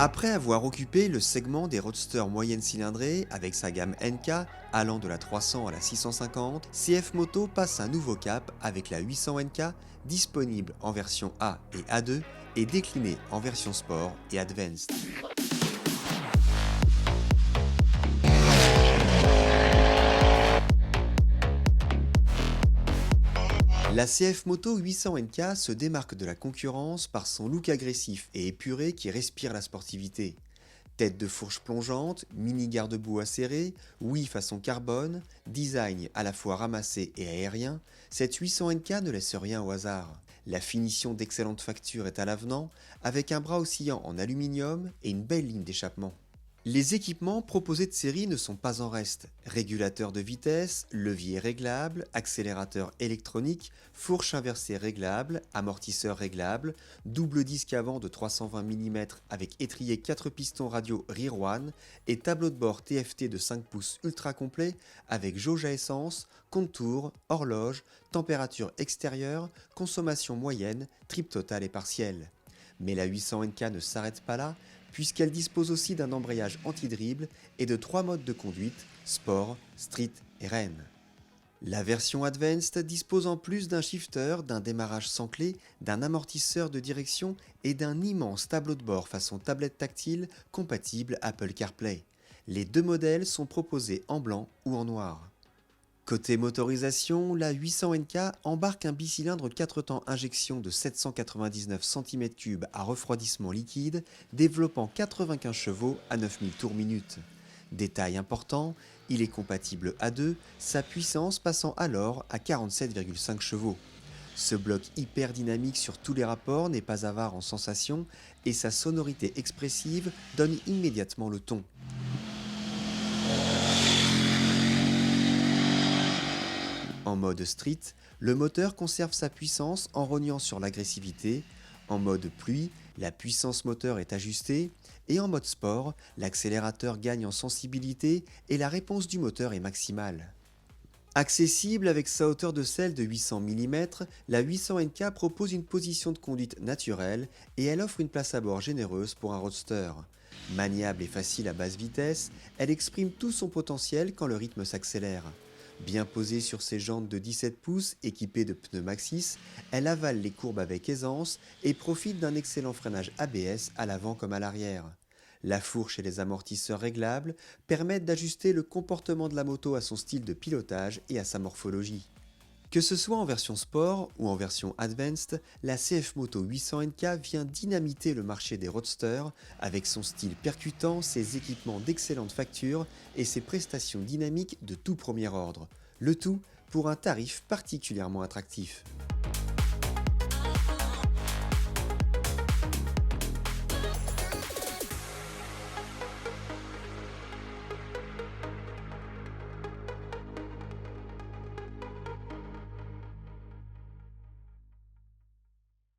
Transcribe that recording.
Après avoir occupé le segment des roadsters moyenne cylindrée avec sa gamme NK allant de la 300 à la 650, CF Moto passe un nouveau cap avec la 800 NK disponible en version A et A2 et déclinée en version Sport et Advanced. La CF Moto 800 NK se démarque de la concurrence par son look agressif et épuré qui respire la sportivité. Tête de fourche plongeante, mini garde-boue acéré, oui façon carbone, design à la fois ramassé et aérien, cette 800 NK ne laisse rien au hasard. La finition d'excellente facture est à l'avenant, avec un bras oscillant en aluminium et une belle ligne d'échappement. Les équipements proposés de série ne sont pas en reste. Régulateur de vitesse, levier réglable, accélérateur électronique, fourche inversée réglable, amortisseur réglable, double disque avant de 320 mm avec étrier 4 pistons radio Rear One et tableau de bord TFT de 5 pouces ultra complet avec jauge à essence, contour, horloge, température extérieure, consommation moyenne, trip total et partiel. Mais la 800 NK ne s'arrête pas là, puisqu'elle dispose aussi d'un embrayage anti-dribble et de 3 modes de conduite, Sport, Street et Rennes. La version Advanced dispose en plus d'un shifter, d'un démarrage sans clé, d'un amortisseur de direction et d'un immense tableau de bord façon tablette tactile compatible Apple CarPlay. Les deux modèles sont proposés en blanc ou en noir. Côté motorisation, la 800 NK embarque un bicylindre 4 temps injection de 799 cm3 à refroidissement liquide, développant 95 chevaux à 9000 tours minute. Détail important, il est compatible A2, sa puissance passant alors à 47,5 chevaux. Ce bloc hyper dynamique sur tous les rapports n'est pas avare en sensations et sa sonorité expressive donne immédiatement le ton. En mode street, le moteur conserve sa puissance en rognant sur l'agressivité. En mode pluie, la puissance moteur est ajustée. Et en mode sport, l'accélérateur gagne en sensibilité et la réponse du moteur est maximale. Accessible avec sa hauteur de selle de 800 mm, la 800 NK propose une position de conduite naturelle et elle offre une place à bord généreuse pour un roadster. Maniable et facile à basse vitesse, elle exprime tout son potentiel quand le rythme s'accélère. Bien posée sur ses jantes de 17 pouces équipées de pneus Maxxis, elle avale les courbes avec aisance et profite d'un excellent freinage ABS à l'avant comme à l'arrière. La fourche et les amortisseurs réglables permettent d'ajuster le comportement de la moto à son style de pilotage et à sa morphologie. Que ce soit en version sport ou en version advanced, la CF Moto 800 NK vient dynamiter le marché des roadsters avec son style percutant, ses équipements d'excellente facture et ses prestations dynamiques de tout premier ordre. Le tout pour un tarif particulièrement attractif.